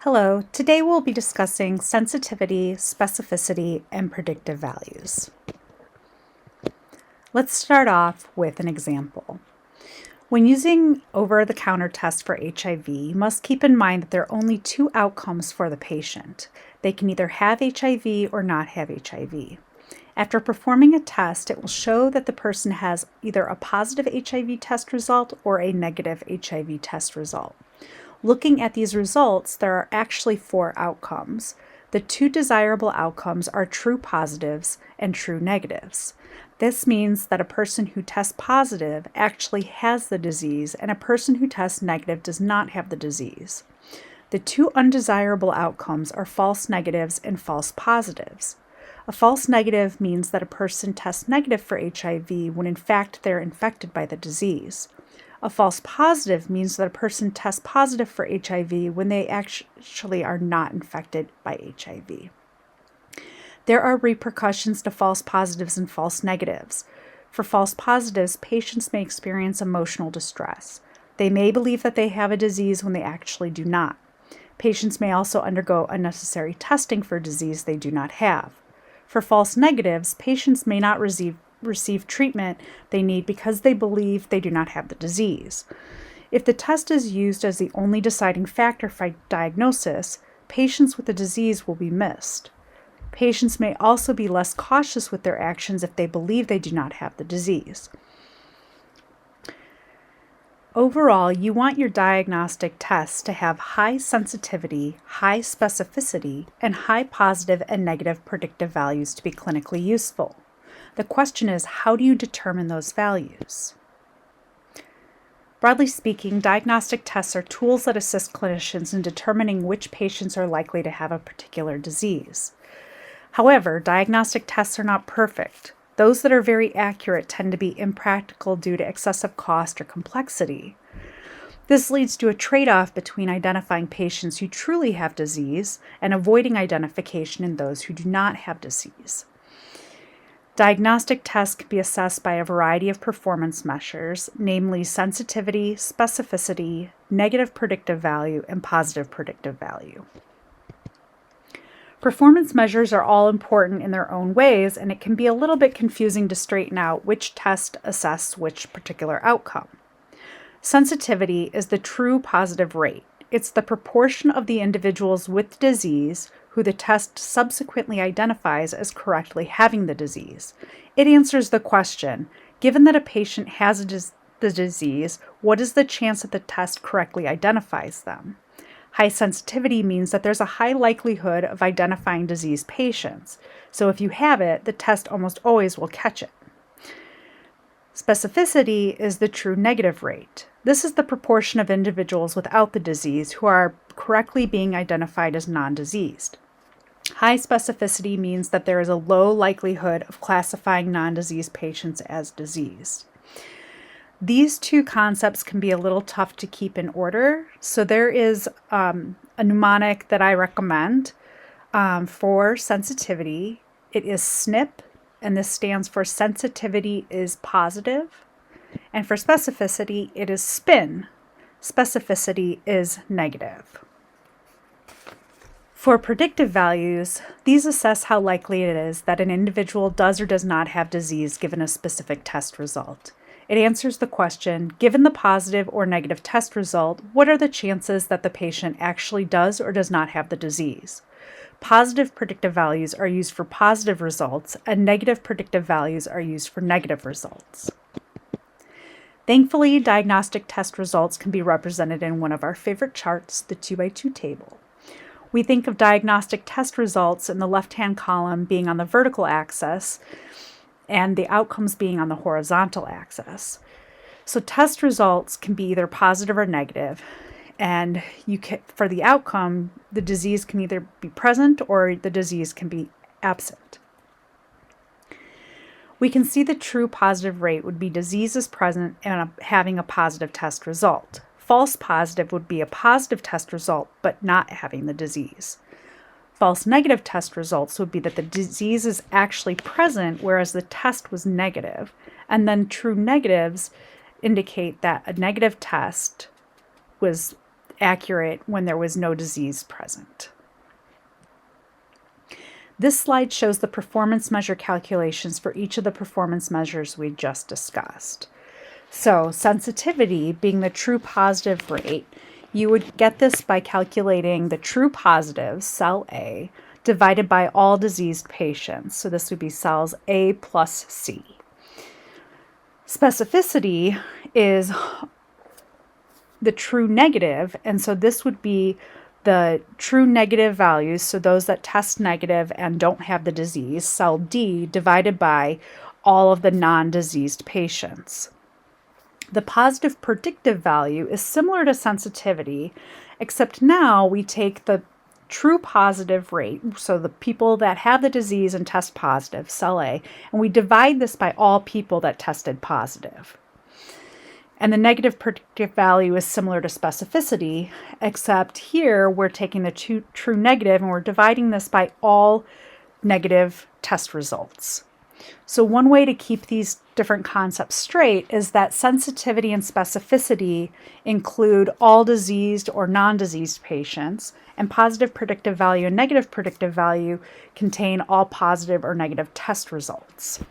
Hello, today we'll be discussing sensitivity, specificity, and predictive values. Let's start off with an example. When using over-the-counter tests for HIV, you must keep in mind that there are only two outcomes for the patient. They can either have HIV or not have HIV. After performing a test, it will show that the person has either a positive HIV test result or a negative HIV test result. Looking at these results, there are actually four outcomes. The two desirable outcomes are true positives and true negatives. This means that a person who tests positive actually has the disease, and a person who tests negative does not have the disease. The two undesirable outcomes are false negatives and false positives. A false negative means that a person tests negative for HIV when in fact they're infected by the disease. A false positive means that a person tests positive for HIV when they actually are not infected by HIV. There are repercussions to false positives and false negatives. For false positives, patients may experience emotional distress. They may believe that they have a disease when they actually do not. Patients may also undergo unnecessary testing for a disease they do not have. For false negatives, patients may not receive treatment they need because they believe they do not have the disease. If the test is used as the only deciding factor for diagnosis, patients with the disease will be missed. Patients may also be less cautious with their actions if they believe they do not have the disease. Overall, you want your diagnostic tests to have high sensitivity, high specificity, and high positive and negative predictive values to be clinically useful. The question is, how do you determine those values? Broadly speaking, diagnostic tests are tools that assist clinicians in determining which patients are likely to have a particular disease. However, diagnostic tests are not perfect. Those that are very accurate tend to be impractical due to excessive cost or complexity. This leads to a trade-off between identifying patients who truly have disease and avoiding identification in those who do not have disease. Diagnostic tests can be assessed by a variety of performance measures, namely sensitivity, specificity, negative predictive value, and positive predictive value. Performance measures are all important in their own ways, and it can be a little bit confusing to straighten out which test assesses which particular outcome. Sensitivity is the true positive rate. It's the proportion of the individuals with disease who the test subsequently identifies as correctly having the disease. It answers the question, given that a patient has the disease, what is the chance that the test correctly identifies them? High sensitivity means that there's a high likelihood of identifying diseased patients. So if you have it, the test almost always will catch it. Specificity is the true negative rate. This is the proportion of individuals without the disease who are correctly being identified as non-diseased. High specificity means that there is a low likelihood of classifying non-diseased patients as diseased. These two concepts can be a little tough to keep in order, so there is a mnemonic that I recommend for sensitivity. It is SNP, and this stands for sensitivity is positive. And for specificity, it is SPIN. Specificity is negative. For predictive values, these assess how likely it is that an individual does or does not have disease given a specific test result. It answers the question, given the positive or negative test result, what are the chances that the patient actually does or does not have the disease? Positive predictive values are used for positive results, and negative predictive values are used for negative results. Thankfully, diagnostic test results can be represented in one of our favorite charts, the 2x2 table. We think of diagnostic test results in the left-hand column being on the vertical axis and the outcomes being on the horizontal axis. So test results can be either positive or negative, and for the outcome, the disease can either be present or the disease can be absent. We can see the true positive rate would be disease is present and having a positive test result. False positive would be a positive test result but not having the disease. False negative test results would be that the disease is actually present whereas the test was negative. And then true negatives indicate that a negative test was accurate when there was no disease present. This slide shows the performance measure calculations for each of the performance measures we just discussed. So sensitivity being the true positive rate, you would get this by calculating the true positives, cell A, divided by all diseased patients. So this would be cells A plus C. Specificity is the true negative, and so this would be the true negative values, so those that test negative and don't have the disease, cell D, divided by all of the non-diseased patients. The positive predictive value is similar to sensitivity, except now we take the true positive rate, so the people that have the disease and test positive, cell A, and we divide this by all people that tested positive. And the negative predictive value is similar to specificity, except here we're taking the true negative and we're dividing this by all negative test results. So one way to keep these different concepts straight is that sensitivity and specificity include all diseased or non-diseased patients, and positive predictive value and negative predictive value contain all positive or negative test results.